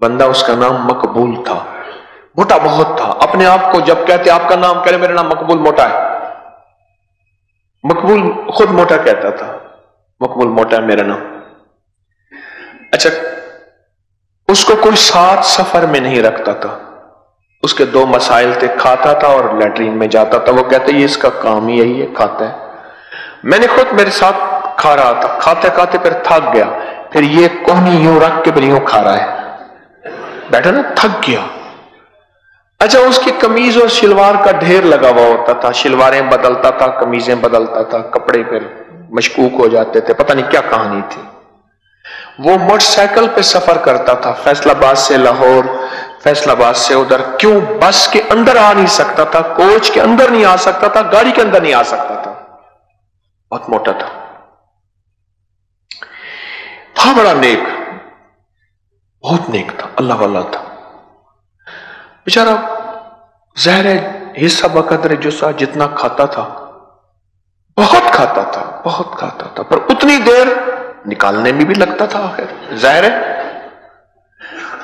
बंदा, उसका नाम मकबूल था। मोटा बहुत था। अपने आप को जब कहते आपका नाम, कह रहे मेरा नाम मकबूल मोटा है। मकबूल खुद मोटा कहता था, मकबूल मोटा है मेरा नाम। अच्छा, उसको कोई साथ सफर में नहीं रखता था। उसके दो मसाइल थे, खाता था और लैट्रीन में जाता था। वो कहते ये इसका काम ही यही है, खाता है। मैंने खुद मेरे साथ खा रहा था, खाते खाते फिर थक गया, फिर ये कोहनी यूं रख के फिर यूं खा रहा है, बैठा ना, थक गया। अच्छा, उसकी कमीज और शलवार का ढेर लगा हुआ होता था, शलवारें बदलता था, कमीजें बदलता था, कपड़े फिर मशकूक हो जाते थे, पता नहीं क्या कहानी थी। वो मोटरसाइकिल पे सफर करता था, फैसलाबाद से लाहौर, फैसलाबाद से उधर। क्यों? बस के अंदर आ नहीं सकता था, कोच के अंदर नहीं आ सकता था, गाड़ी के अंदर नहीं आ सकता था। बहुत मोटा था बड़ा नेक, बहुत नेक था, अल्लाह वाला था बेचारा। ज़ाहिर है हिस्सा बकदर जुस्सा, जितना खाता था, बहुत खाता था, बहुत खाता था, पर उतनी देर निकालने में भी लगता था। आखिर ज़ाहिर है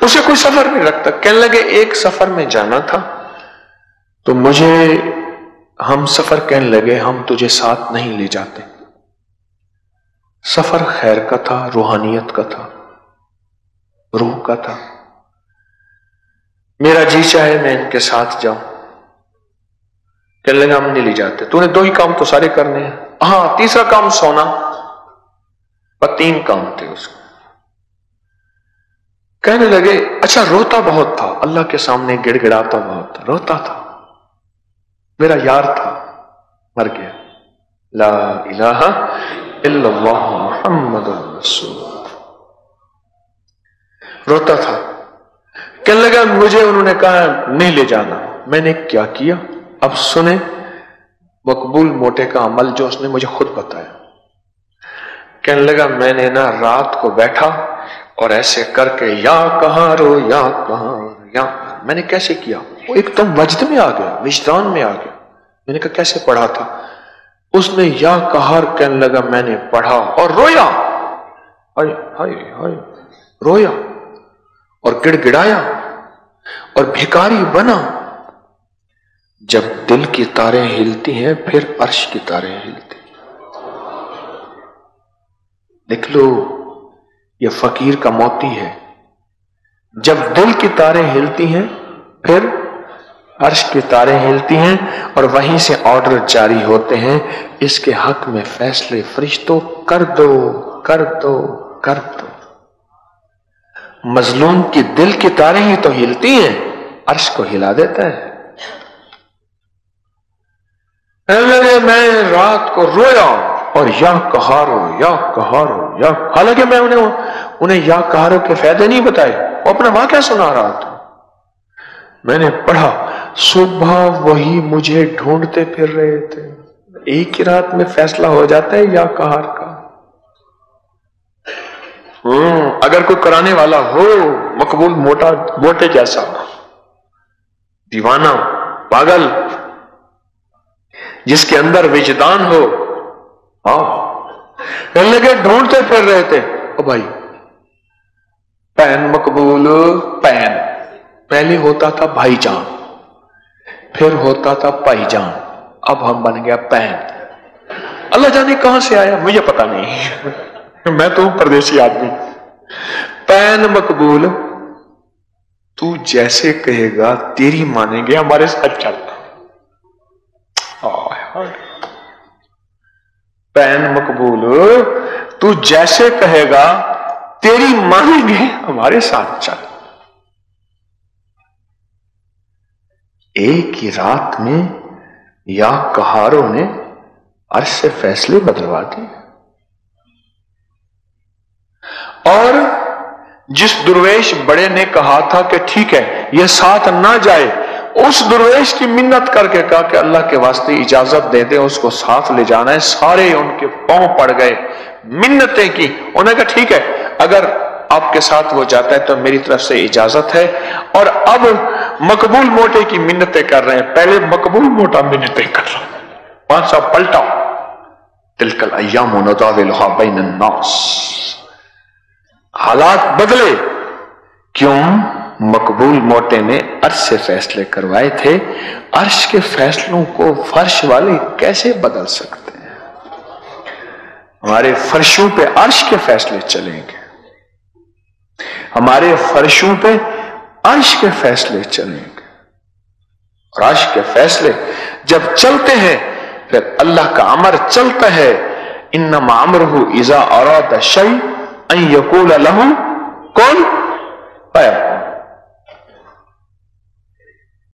उसे कोई सफर नहीं रखता। कहने लगे एक सफर में जाना था, तो मुझे हम सफर कहने लगे हम तुझे साथ नहीं ले जाते। सफर खैर का था, रूहानियत का था, रूह का था। मेरा जी चाहे मैं इनके साथ जाऊं। कहने लगा हम नहीं ले जाते, तूने दो ही काम तो सारे करने हैं, हाँ तीसरा काम सोना, पर 3 काम थे उसको। कहने लगे अच्छा, रोता बहुत था, अल्लाह के सामने गिड़गिड़ाता बहुत था, रोता था। मेरा यार था, मर गया। ला इलाहा इल्लल्लाह मुहम्मदुर रसूलुल्लाह। रोता था। कहने लगा मुझे उन्होंने कहा नहीं ले जाना। मैंने क्या किया अब सुने, मकबूल मोटे का अमल जो उसने मुझे खुद बताया। कहने लगा मैंने ना रात को बैठा और ऐसे करके या कहां रो या कहां या, मैंने कैसे किया, वो एकदम वजद में आ गया, विजदान में आ गया। मैंने कहा कैसे पढ़ा था? उसने या कहार कहने लगा मैंने पढ़ा और रोया, हाय हाय हाय, रोया और गिड़गिड़ाया और भिखारी बना। जब दिल की तारें हिलती हैं फिर अर्श की तारें हिलती। लिख लो, ये फकीर का मोती है। जब दिल की तारें हिलती हैं फिर अर्श की तारें हिलती हैं और वहीं से ऑर्डर जारी होते हैं, इसके हक में फैसले फरिश्तों कर दो कर दो कर दो। मजलूम की दिल की तारें ही तो हिलती हैं, अर्श को हिला देता है। मैं रात को रोया और या कहारो या कहारो या, हालांकि मैं उन्हें या कहारो के फायदे नहीं बताए, वो अपना वाक़या सुना रहा था। मैंने पढ़ा, सुबह वही मुझे ढूंढते फिर रहे थे। एक ही रात में फैसला हो जाता है या कहार का। अगर कोई कराने वाला हो, मकबूल मोटे जैसा दीवाना पागल, जिसके अंदर विजदान हो, लगे ढूंढते फिर रहे थे। ओ भाई, पैन मकबूल पैन, पहले होता था भाईजान, फिर होता था भाईजान, अब हम बन गया पैन। अल्लाह जाने कहां से आया, मुझे पता नहीं मैं तो परदेसी आदमी। पैन मकबूल, तू जैसे कहेगा तेरी मानेंगे, हमारे साथ चलना। पैन मकबूल, तू जैसे कहेगा तेरी मानेंगे, हमारे साथ चल। एक ही रात में या कहारों ने अर्श से फैसले बदलवा दिए। और जिस दुर्वेश बड़े ने कहा था कि ठीक है यह साथ ना जाए, उस दुर्वेश की मिन्नत करके कहा कि अल्लाह के वास्ते इजाजत दे दे, उसको साथ ले जाना है। सारे उनके पांव पड़ गए, मिन्नतें की। उन्होंने कहा ठीक है, अगर आपके साथ वो जाता है तो मेरी तरफ से इजाजत है। और अब मकबूल मोटे की मिन्नतें कर रहे हैं, पहले मकबूल मोटा मिन्नतें कर रहा है। 5 साल पलटा, तिलकल अय्यामु नुदाविलुहा बैनन नास। हालात बदले, क्यों? मकबूल मोटे ने अर्श से फैसले करवाए थे, अर्श के फैसलों को फर्श वाले कैसे बदल सकते हैं? हमारे फर्शों पे अर्श के फैसले चलेंगे, हमारे फर्शों पे अर्श के फैसले चलेंगे, और अर्श के फैसले जब चलते हैं फिर अल्लाह का अमर चलता है, इन्नमा अमरुहु इज़ा अरादा शै अन यक़ूल लहू कुन फयकून।